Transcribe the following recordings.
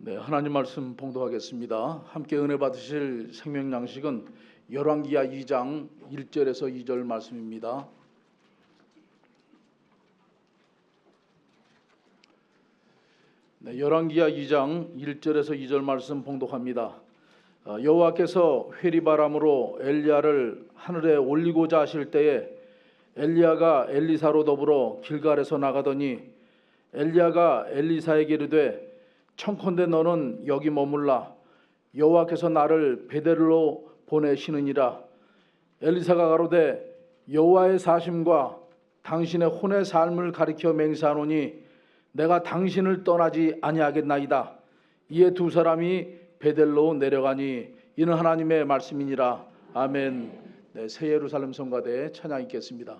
네, 하나님 말씀 봉독하겠습니다. 함께 은혜 받으실 생명 양식은 열왕기하 2장 1절에서 2절 말씀입니다. 네, 열왕기하 2장 1절에서 2절 말씀 봉독합니다. 여호와께서 회리바람으로 엘리야를 하늘에 올리고자 하실 때에 엘리야가 엘리사로 더불어 길갈에서 나가더니 엘리야가 엘리사에게 이르되 청컨대 너는 여기 머물라. 여호와께서 나를 베델로 보내시느니라. 엘리사가 가로되 여호와의 사심과 당신의 혼의 삶을 가리켜 맹세하노니 내가 당신을 떠나지 아니하겠나이다. 이에 두 사람이 베델로 내려가니 이는 하나님의 말씀이니라. 아멘. 네, 새 예루살렘 성가대 찬양 있겠습니다.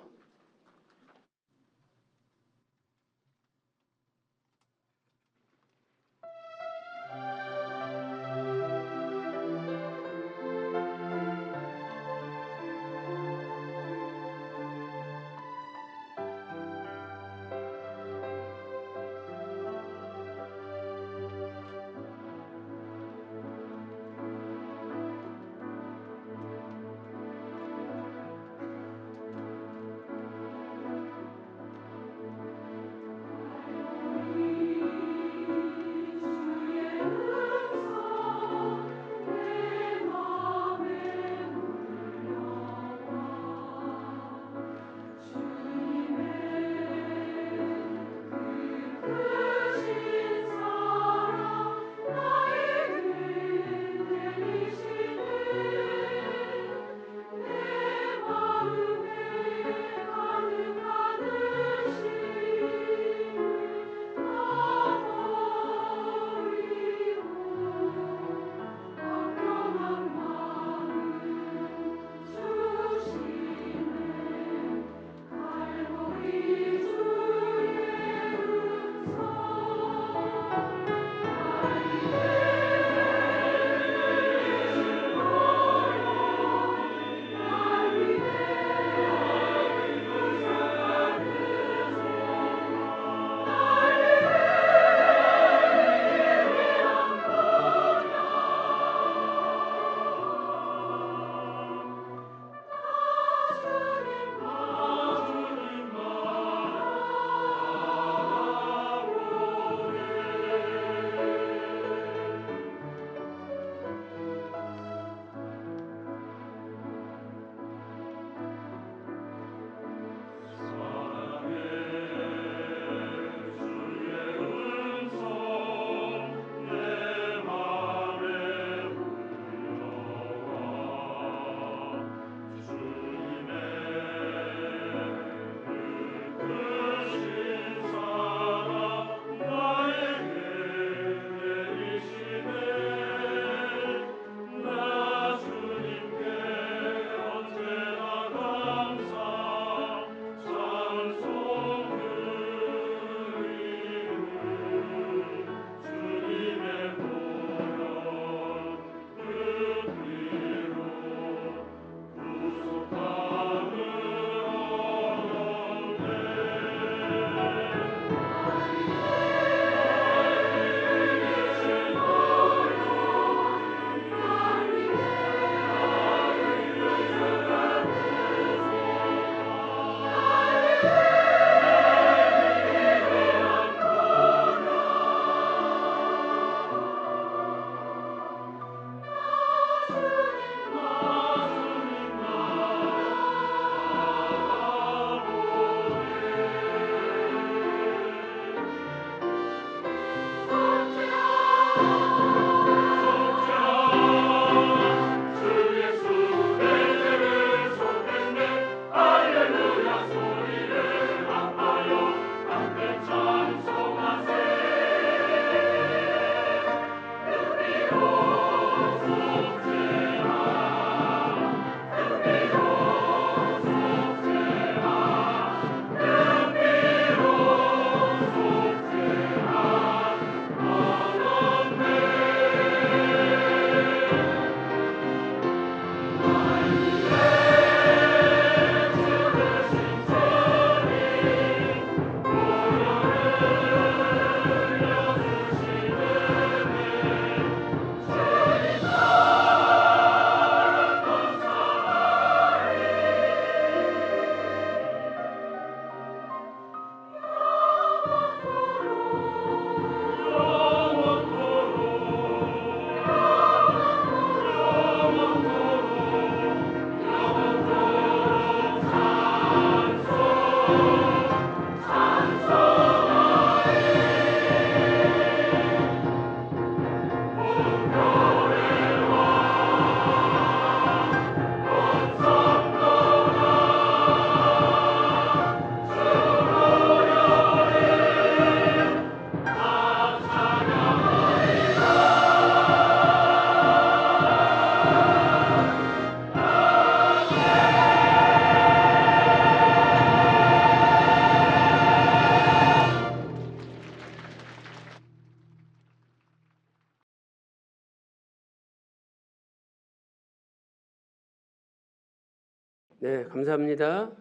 네, 감사합니다.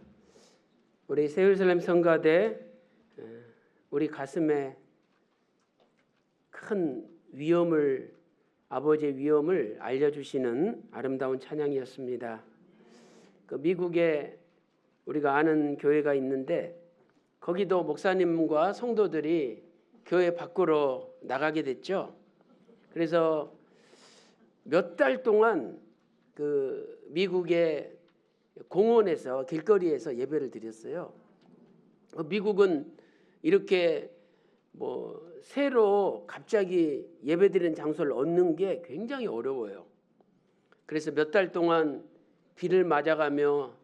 우리 새예루살렘 성가대 우리 가슴에 큰 위엄을 아버지의 위엄을 알려주시는 아름다운 찬양이었습니다. 그 미국에 우리가 아는 교회가 있는데 거기도 목사님과 성도들이 교회 밖으로 나가게 됐죠. 그래서 몇 달 동안 그 미국의 공원에서 길거리에서 예배를 드렸어요. 미국은 이렇게 새로 갑자기 예배드리는 장소를 얻는 게 굉장히 어려워요. 그래서 몇 달 동안 비를 맞아가며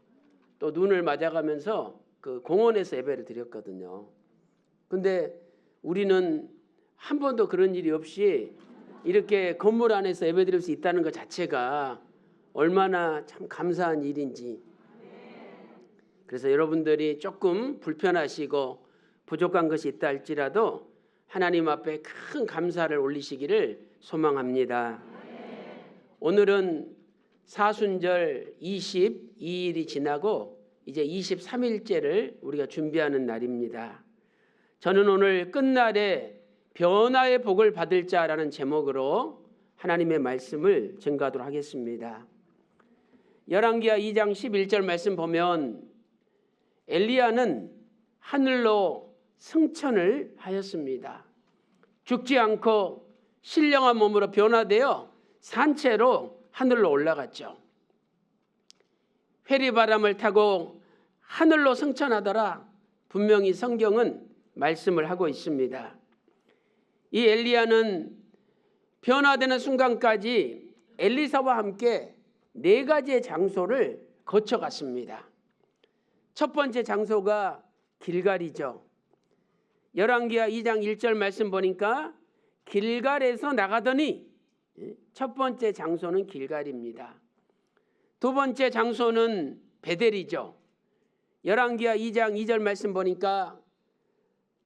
또 눈을 맞아가면서 그 공원에서 예배를 드렸거든요. 근데 우리는 한 번도 그런 일이 없이 이렇게 건물 안에서 예배드릴 수 있다는 것 자체가 얼마나 참 감사한 일인지. 그래서 여러분들이 조금 불편하시고 부족한 것이 있다 할지라도 하나님 앞에 큰 감사를 올리시기를 소망합니다. 오늘은 사순절 22일이 지나고 이제 23일째를 우리가 준비하는 날입니다. 저는 오늘 끝날에 변화의 복을 받을 자라는 제목으로 하나님의 말씀을 전가하도록 하겠습니다. 열왕기하 2장 11절 말씀 보면 엘리야는 하늘로 승천을 하였습니다. 죽지 않고 신령한 몸으로 변화되어 산채로 하늘로 올라갔죠. 회리바람을 타고 하늘로 승천하더라. 분명히 성경은 말씀을 하고 있습니다. 이 엘리야는 변화되는 순간까지 엘리사와 함께 4가지의 장소를 거쳐갔습니다. 첫 번째 장소가 길갈이죠. 열왕기하 2장 1절 말씀 보니까 길갈에서 나가더니 첫 번째 장소는 길갈입니다. 두 번째 장소는 베델이죠. 열왕기하 2장 2절 말씀 보니까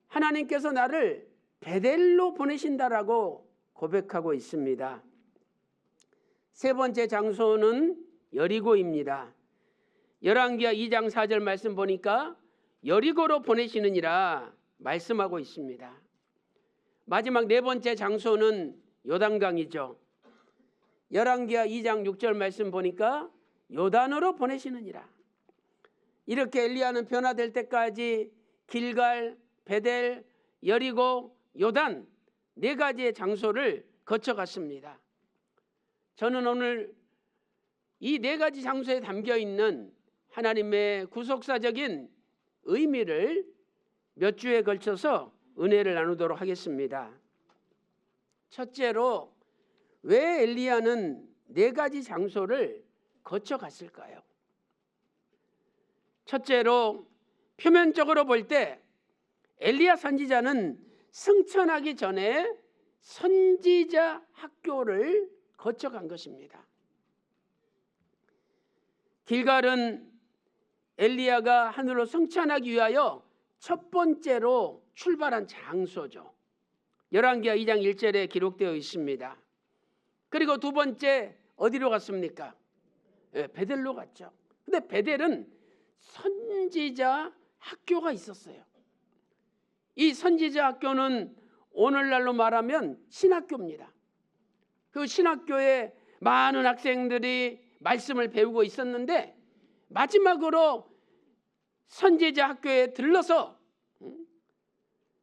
하나님께서 나를 베델로 보내신다라고 고백하고 있습니다. 세 번째 장소는 여리고입니다. 열왕기하 2장 4절 말씀 보니까 여리고로 보내시느니라 말씀하고 있습니다. 마지막 네 번째 장소는 요단강이죠. 열왕기하 2장 6절 말씀 보니까 요단으로 보내시느니라. 이렇게 엘리야는 변화될 때까지 길갈, 베델, 여리고, 요단 4가지의 장소를 거쳐갔습니다. 저는 오늘 이 4가지 장소에 담겨있는 하나님의 구속사적인 의미를 몇 주에 걸쳐서 은혜를 나누도록 하겠습니다. 첫째로 왜 엘리야는 4가지 장소를 거쳐갔을까요? 첫째로 표면적으로 볼 때 엘리야 선지자는 승천하기 전에 선지자 학교를 거쳐간 것입니다. 길갈은 엘리야가 하늘로 승천하기 위하여 첫 번째로 출발한 장소죠. 열왕기하 2장 1절에 기록되어 있습니다. 그리고 두 번째 어디로 갔습니까? 베델로 갔죠. 근데 베델은 선지자 학교가 있었어요. 이 선지자 학교는 오늘날로 말하면 신학교입니다. 그 신학교에 많은 학생들이 말씀을 배우고 있었는데 마지막으로 선지자 학교에 들러서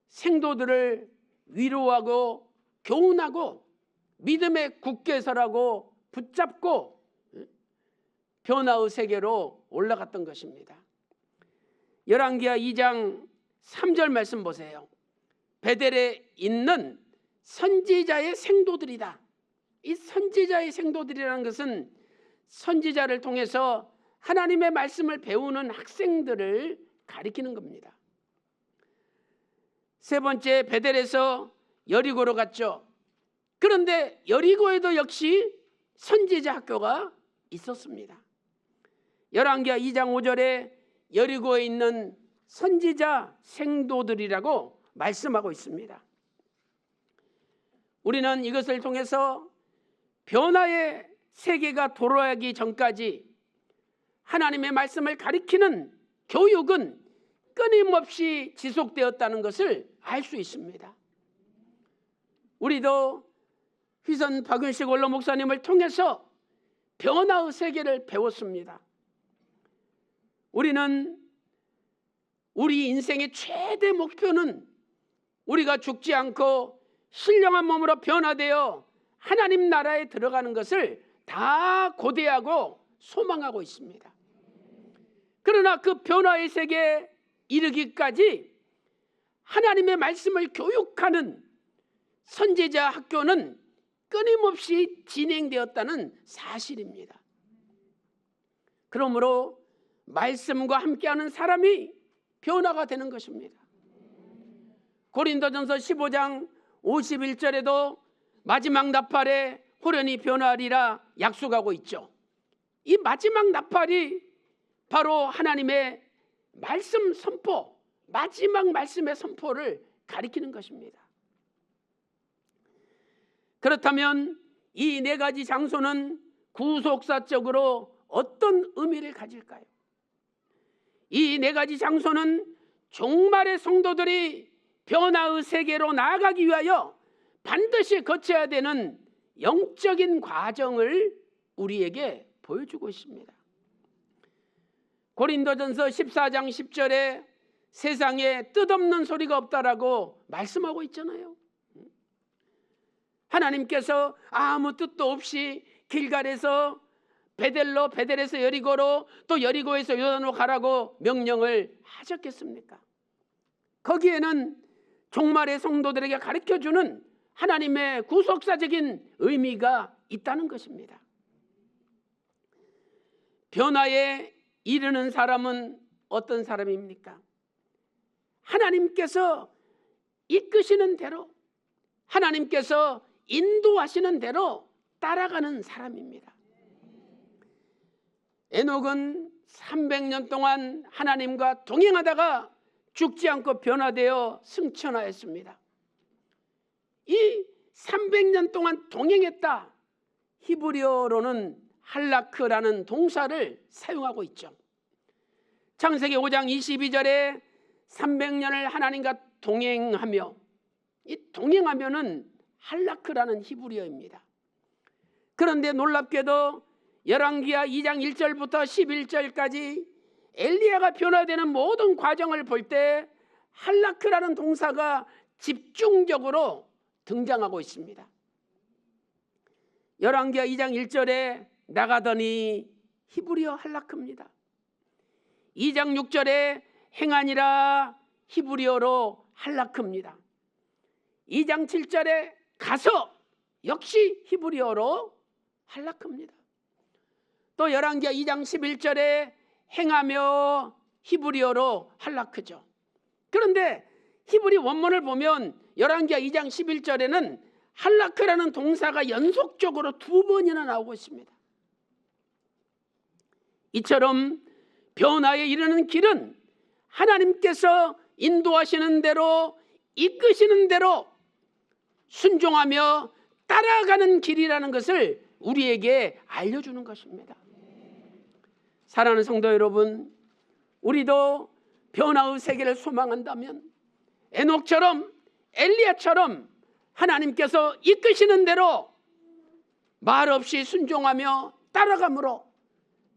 생도들을 위로하고 교훈하고 믿음에 굳게 서라고 붙잡고 변화의 세계로 올라갔던 것입니다. 열왕기하 2장 3절 말씀 보세요. 베델에 있는 선지자의 생도들이다. 이 선지자의 생도들이라는 것은 선지자를 통해서 하나님의 말씀을 배우는 학생들을 가리키는 겁니다. 세 번째, 베델에서 여리고로 갔죠. 그런데 여리고에도 역시 선지자 학교가 있었습니다. 열왕기하 2장 5절에 여리고에 있는 선지자 생도들이라고 말씀하고 있습니다. 우리는 이것을 통해서 변화의 세계가 돌아가기 전까지 하나님의 말씀을 가리키는 교육은 끊임없이 지속되었다는 것을 알 수 있습니다. 우리도 휘선 박윤식 원로 목사님을 통해서 변화의 세계를 배웠습니다. 우리는 우리 인생의 최대 목표는 우리가 죽지 않고 신령한 몸으로 변화되어 하나님 나라에 들어가는 것을 다 고대하고 소망하고 있습니다. 그러나 그 변화의 세계에 이르기까지 하나님의 말씀을 교육하는 선지자 학교는 끊임없이 진행되었다는 사실입니다. 그러므로 말씀과 함께하는 사람이 변화가 되는 것입니다. 고린도전서 15장 51절에도 마지막 나팔에 호련히 변화하리라 약속하고 있죠. 이 마지막 나팔이 바로 하나님의 말씀 선포, 마지막 말씀의 선포를 가리키는 것입니다. 그렇다면 이 네 가지 장소는 구속사적으로 어떤 의미를 가질까요? 이 네 가지 장소는 종말의 성도들이 변화의 세계로 나아가기 위하여 반드시 거쳐야 되는 영적인 과정을 우리에게 보여주고 있습니다. 고린도전서 14장 10절에 세상에 뜻없는 소리가 없다라고 말씀하고 있잖아요. 하나님께서 아무 뜻도 없이 길갈에서 베델로, 베델에서 여리고로, 또 여리고에서 요단으로 가라고 명령을 하셨겠습니까? 거기에는 종말의 성도들에게 가르쳐주는 하나님의 구속사적인 의미가 있다는 것입니다. 변화에 이르는 사람은 어떤 사람입니까? 하나님께서 이끄시는 대로, 하나님께서 인도하시는 대로 따라가는 사람입니다. 에녹은 300년 동안 하나님과 동행하다가 죽지 않고 변화되어 승천하였습니다. 이 300년 동안 동행했다, 히브리어로는 할라크라는 동사를 사용하고 있죠. 창세기 5장 22절에 300년을 하나님과 동행하며, 이 동행하면은 할라크라는 히브리어입니다. 그런데 놀랍게도 열왕기하 2장 1절부터 11절까지 엘리야가 변화되는 모든 과정을 볼 때 할라크라는 동사가 집중적으로 등장하고 있습니다. 열왕기하 2장 1절에 나가더니 히브리어 할라크입니다. 2장 6절에 행하니라 히브리어로 할라크입니다. 2장 7절에 가서 역시 히브리어로 할라크입니다. 또 열왕기하 2장 11절에 행하며 히브리어로 할라크죠. 그런데 히브리 원문을 보면 열왕기하 2장 11절에는 할라크라는 동사가 연속적으로 2번이나 나오고 있습니다. 이처럼 변화에 이르는 길은 하나님께서 인도하시는 대로, 이끄시는 대로 순종하며 따라가는 길이라는 것을 우리에게 알려주는 것입니다. 사랑하는 성도 여러분, 우리도 변화의 세계를 소망한다면 에녹처럼, 엘리야처럼 하나님께서 이끄시는 대로 말 없이 순종하며 따라감으로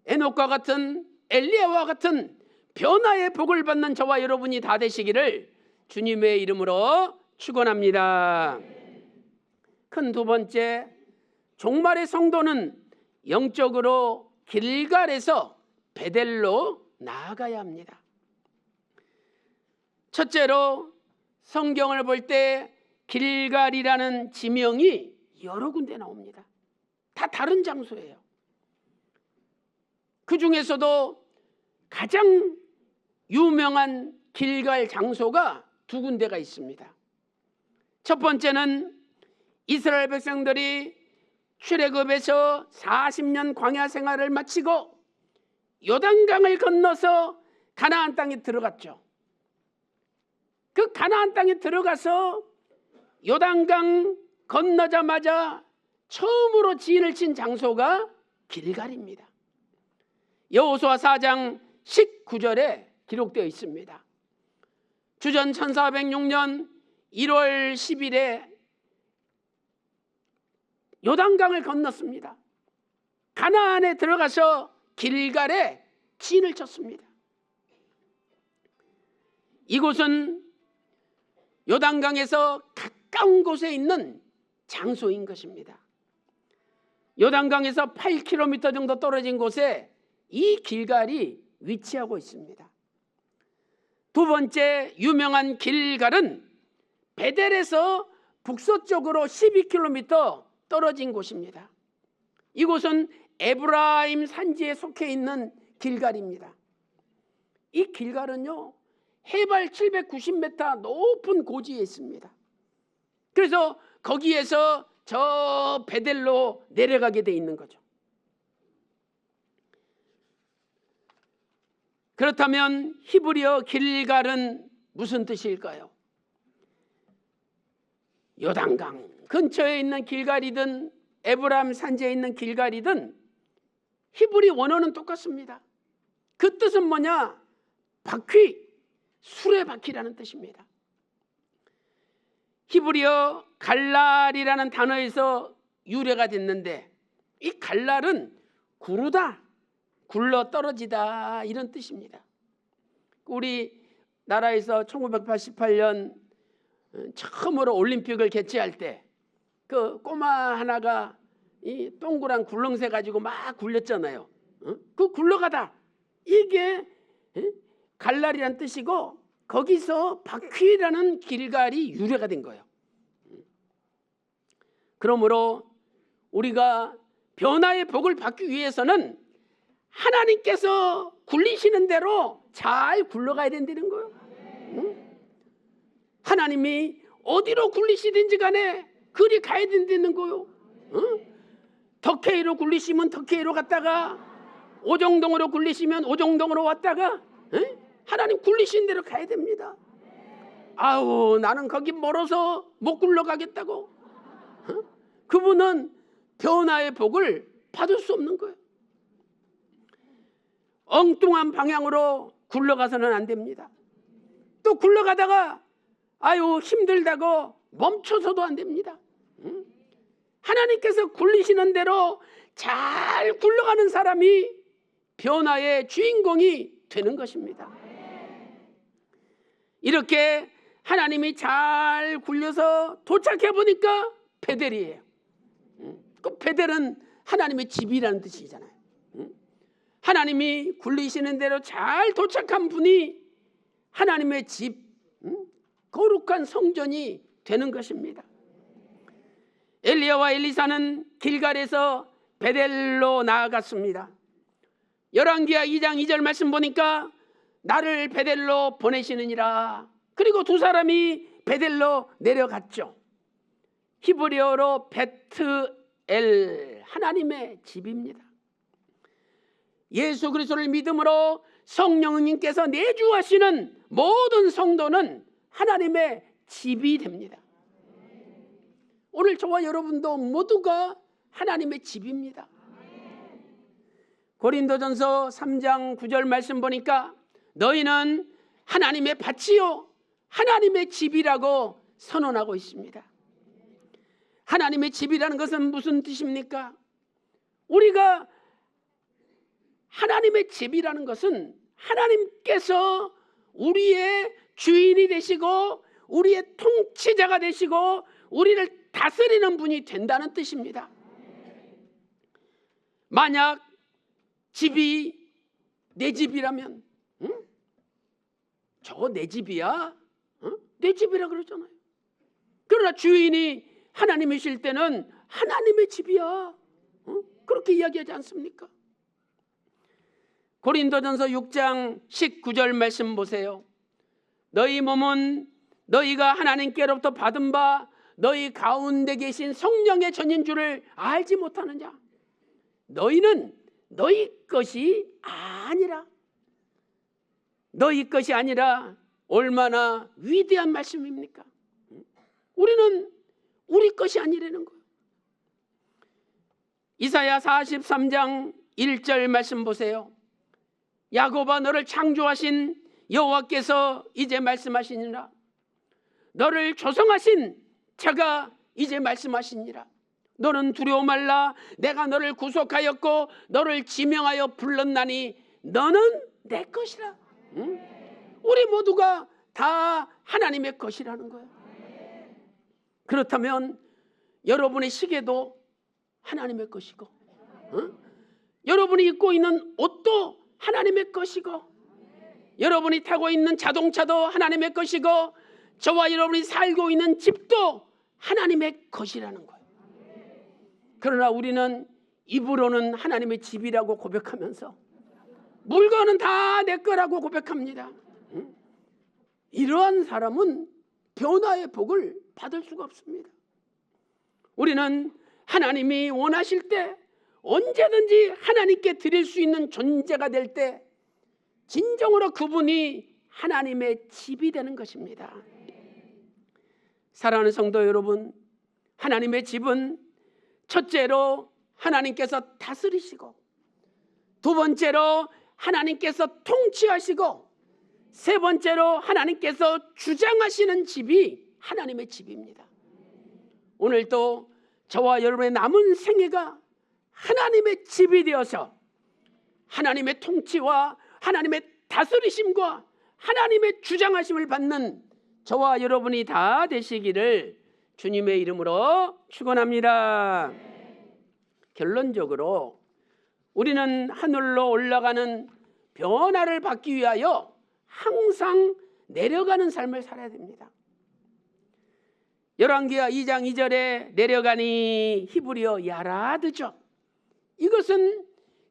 에녹과 같은, 엘리야와 같은 변화의 복을 받는 저와 여러분이 다 되시기를 주님의 이름으로 축원합니다. 큰 두 번째, 종말의 성도는 영적으로 길갈에서 베델로 나아가야 합니다. 첫째로 성경을 볼 때 길갈이라는 지명이 여러 군데 나옵니다. 다 다른 장소예요. 그 중에서도 가장 유명한 길갈 장소가 2군데가 있습니다. 첫 번째는 이스라엘 백성들이 출애굽에서 40년 광야 생활을 마치고 요단강을 건너서 가나안 땅에 들어갔죠. 그 가나안 땅에 들어가서 요단강 건너자마자 처음으로 진을 친 장소가 길갈입니다. 여호수아 4장 19절에 기록되어 있습니다. 주전 1406년 1월 10일에 요단강을 건넜습니다. 가나안에 들어가서 길갈에 진을 쳤습니다. 이곳은 요단강에서 가까운 곳에 있는 장소인 것입니다. 요단강에서 8km 정도 떨어진 곳에 이 길갈이 위치하고 있습니다. 두 번째 유명한 길갈은 베델에서 북서쪽으로 12km 떨어진 곳입니다. 이곳은 에브라임 산지에 속해 있는 길갈입니다. 이 길갈은요, 해발 790m 높은 고지에 있습니다. 그래서 거기에서 저 베델로 내려가게 돼 있는 거죠. 그렇다면 히브리어 길갈은 무슨 뜻일까요? 요단강 근처에 있는 길갈이든 에브라임 산지에 있는 길갈이든 히브리 원어는 똑같습니다. 그 뜻은 뭐냐? 바퀴, 수레바퀴라는 뜻입니다. 히브리어 갈랄이라는 단어에서 유래가 됐는데, 이 갈랄은 구르다, 굴러 떨어지다, 이런 뜻입니다. 우리 나라에서 1988년 처음으로 올림픽을 개최할 때 그 꼬마 하나가 이 동그란 굴렁쇠 가지고 막 굴렸잖아요. 그 굴러가다, 이게 갈랄이란 뜻이고, 거기서 바퀴라는 길갈이 유래가 된 거예요. 그러므로 우리가 변화의 복을 받기 위해서는 하나님께서 굴리시는 대로 잘 굴러가야 된다는 거예요. 하나님이 어디로 굴리시든지 간에 그리 가야 된다는 거예요. 덕혜로 굴리시면 덕혜로 갔다가, 오정동으로 굴리시면 오정동으로 왔다가, 하나님 굴리신 대로 가야 됩니다. 아우, 나는 거기 멀어서 못 굴러가겠다고, 그분은 변화의 복을 받을 수 없는 거예요. 엉뚱한 방향으로 굴러가서는 안 됩니다. 또 굴러가다가 아유 힘들다고 멈춰서도 안 됩니다. 하나님께서 굴리시는 대로 잘 굴러가는 사람이 변화의 주인공이 되는 것입니다. 이렇게 하나님이 잘 굴려서 도착해 보니까 베델이에요. 그 베델은 하나님의 집이라는 뜻이잖아요. 하나님이 굴리시는 대로 잘 도착한 분이 하나님의 집, 거룩한 성전이 되는 것입니다. 엘리야와 엘리사는 길갈에서 베델로 나아갔습니다. 열왕기하 2장 2절 말씀 보니까 나를 베델로 보내시느니라. 그리고 두 사람이 베델로 내려갔죠. 히브리어로 베트엘, 하나님의 집입니다. 예수 그리스도를 믿음으로 성령님께서 내주하시는 모든 성도는 하나님의 집이 됩니다. 오늘 저와 여러분도 모두가 하나님의 집입니다. 고린도전서 3장 9절 말씀 보니까 너희는 하나님의 밭이요 하나님의 집이라고 선언하고 있습니다. 하나님의 집이라는 것은 무슨 뜻입니까? 우리가 하나님의 집이라는 것은 하나님께서 우리의 주인이 되시고 우리의 통치자가 되시고 우리를 다스리는 분이 된다는 뜻입니다. 만약 집이 내 집이라면 저거 내 집이야? 내 집이라 그러잖아요. 그러나 주인이 하나님이실 때는 하나님의 집이야. 그렇게 이야기하지 않습니까? 고린도전서 6장 19절 말씀 보세요. 너희 몸은 너희가 하나님께로부터 받은 바 너희 가운데 계신 성령의 전인 줄을 알지 못하느냐? 너희는 너희 것이 아니라, 너희 것이 아니라 얼마나 위대한 말씀입니까? 우리는 우리 것이 아니라는 거예요. 이사야 43장 1절 말씀 보세요. 야곱아, 너를 창조하신 여호와께서 이제 말씀하시니라. 너를 조성하신 자가 이제 말씀하시니라. 너는 두려워 말라. 내가 너를 구속하였고 너를 지명하여 불렀나니 너는 내 것이라. 응? 우리 모두가 다 하나님의 것이라는 거예요. 그렇다면 여러분의 시계도 하나님의 것이고, 여러분이 입고 있는 옷도 하나님의 것이고, 여러분이 타고 있는 자동차도 하나님의 것이고, 저와 여러분이 살고 있는 집도 하나님의 것이라는 거예요. 그러나 우리는 입으로는 하나님의 집이라고 고백하면서 물건은 다 내 거라고 고백합니다. 이러한 사람은 변화의 복을 받을 수가 없습니다. 우리는 하나님이 원하실 때 언제든지 하나님께 드릴 수 있는 존재가 될 때 진정으로 그분이 하나님의 집이 되는 것입니다. 사랑하는 성도 여러분, 하나님의 집은 첫째로 하나님께서 다스리시고, 두 번째로 하나님께서 통치하시고, 세 번째로 하나님께서 주장하시는 집이 하나님의 집입니다. 오늘도 저와 여러분의 남은 생애가 하나님의 집이 되어서 하나님의 통치와 하나님의 다스리심과 하나님의 주장하심을 받는 저와 여러분이 다 되시기를 주님의 이름으로 축원합니다. 결론적으로 우리는 하늘로 올라가는 변화를 받기 위하여 항상 내려가는 삶을 살아야 됩니다. 열왕기하 2장 2절에 내려가니 히브리어 야라드죠. 이것은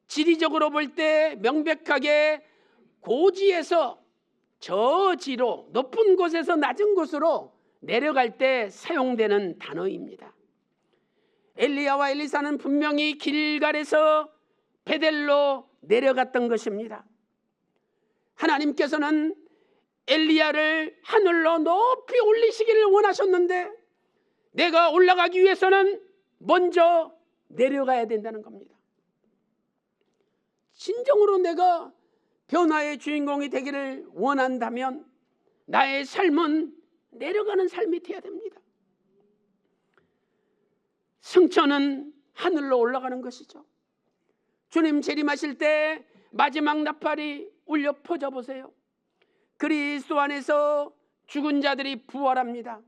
지리적으로 볼 때 명백하게 고지에서 저지로, 높은 곳에서 낮은 곳으로 내려갈 때 사용되는 단어입니다. 엘리야와 엘리사는 분명히 길갈에서 베델로 내려갔던 것입니다. 하나님께서는 엘리야를 하늘로 높이 올리시기를 원하셨는데 내가 올라가기 위해서는 먼저 내려가야 된다는 겁니다. 진정으로 내가 변화의 주인공이 되기를 원한다면 나의 삶은 내려가는 삶이 되어야 됩니다. 승천은 하늘로 올라가는 것이죠. 주님 재림하실 때 마지막 나팔이 울려 퍼져 보세요. 그리스도 안에서 죽은 자들이 부활합니다.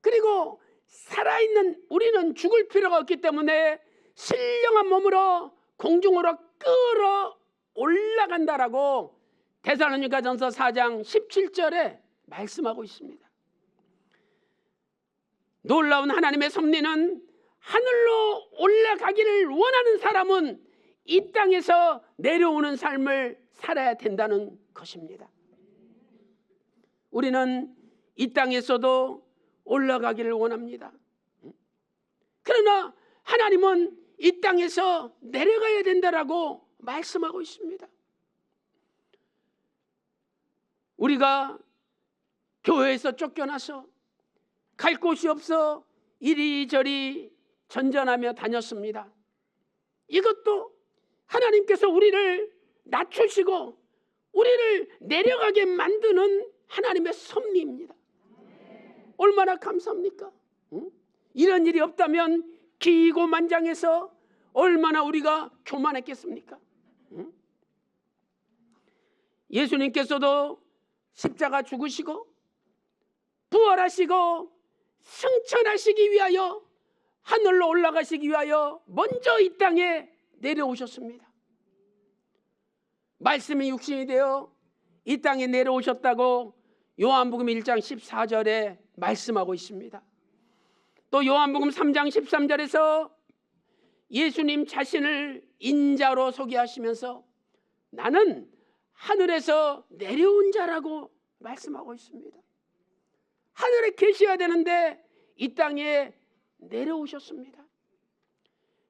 그리고 살아있는 우리는 죽을 필요가 없기 때문에 신령한 몸으로 공중으로 끌어 올라간다라고 데살로니가전서 4장 17절에 말씀하고 있습니다. 놀라운 하나님의 섭리는 하늘로 올라가기를 원하는 사람은 이 땅에서 내려오는 삶을 살아야 된다는 것입니다. 우리는 이 땅에서도 올라가기를 원합니다. 그러나 하나님은 이 땅에서 내려가야 된다라고 말씀하고 있습니다. 우리가 교회에서 쫓겨나서 갈 곳이 없어 이리저리 전전하며 다녔습니다. 이것도 하나님께서 우리를 낮추시고 우리를 내려가게 만드는 하나님의 섭리입니다. 얼마나 감사합니까? 이런 일이 없다면 기고만장해서 얼마나 우리가 교만했겠습니까? 예수님께서도 십자가 죽으시고 부활하시고 승천하시기 위하여 하늘로 올라가시기 위하여 먼저 이 땅에 내려오셨습니다. 말씀이 육신이 되어 이 땅에 내려오셨다고 요한복음 1장 14절에 말씀하고 있습니다. 또 요한복음 3장 13절에서 예수님 자신을 인자로 소개하시면서 나는 하늘에서 내려온 자라고 말씀하고 있습니다. 하늘에 계셔야 되는데 이 땅에 내려오셨습니다.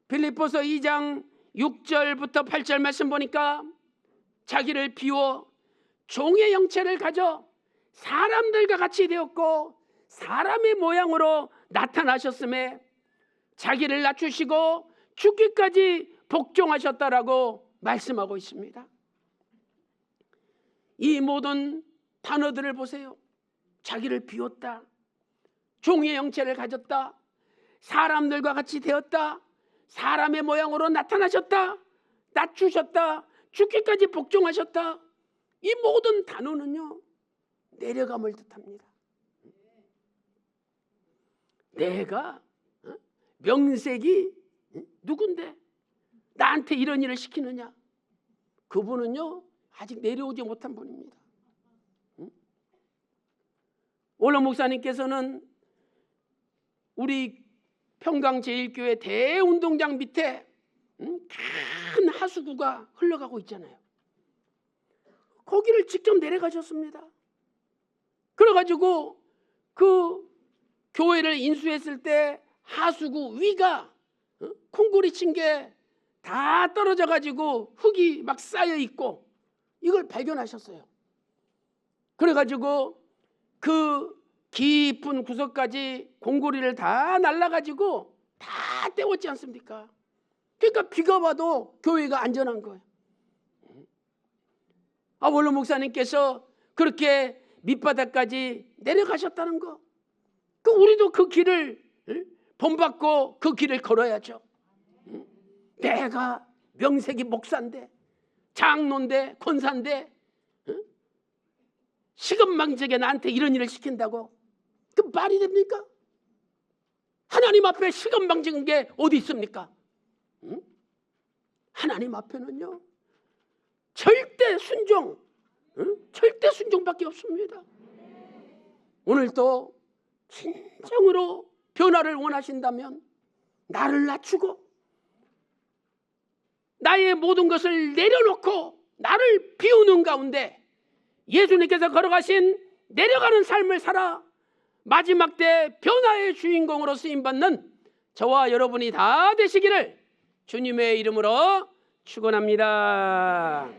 빌립보서 2장 6절부터 8절 말씀 보니까 자기를 비워 종의 형체를 가져 사람들과 같이 되었고 사람의 모양으로 나타나셨음에 자기를 낮추시고 죽기까지 복종하셨다라고 말씀하고 있습니다. 이 모든 단어들을 보세요. 자기를 비웠다, 종의 형체를 가졌다, 사람들과 같이 되었다, 사람의 모양으로 나타나셨다, 낮추셨다, 죽기까지 복종하셨다. 이 모든 단어는요, 내려감을 뜻합니다. 내가 명색이 누군데 나한테 이런 일을 시키느냐? 그분은요, 아직 내려오지 못한 분입니다. 원로 목사님께서는 우리 평강제일교회 대운동장 밑에 큰 하수구가 흘러가고 있잖아요. 거기를 직접 내려가셨습니다. 그래가지고 그 교회를 인수했을 때 하수구 위가 콩고리 친 게 다 떨어져가지고 흙이 막 쌓여 있고 이걸 발견하셨어요. 그래가지고 그 깊은 구석까지 공고리를 다 날라가지고 다 떼웠지 않습니까? 그러니까 비가 와도 교회가 안전한 거예요. 원로 목사님께서 그렇게 밑바닥까지 내려가셨다는 거, 그 우리도 그 길을 본받고 그 길을 걸어야죠. 내가 명색이 목사인데, 장로인데, 권사인데 시금망적에 나한테 이런 일을 시킨다고? 그 말이 됩니까? 하나님 앞에 시금망적인 게 어디 있습니까? 하나님 앞에는요, 절대 순종, 절대 순종밖에 없습니다. 오늘도 진정으로 변화를 원하신다면 나를 낮추고 나의 모든 것을 내려놓고 나를 비우는 가운데 예수님께서 걸어가신 내려가는 삶을 살아 마지막 때 변화의 주인공으로 쓰임받는 저와 여러분이 다 되시기를 주님의 이름으로 축원합니다.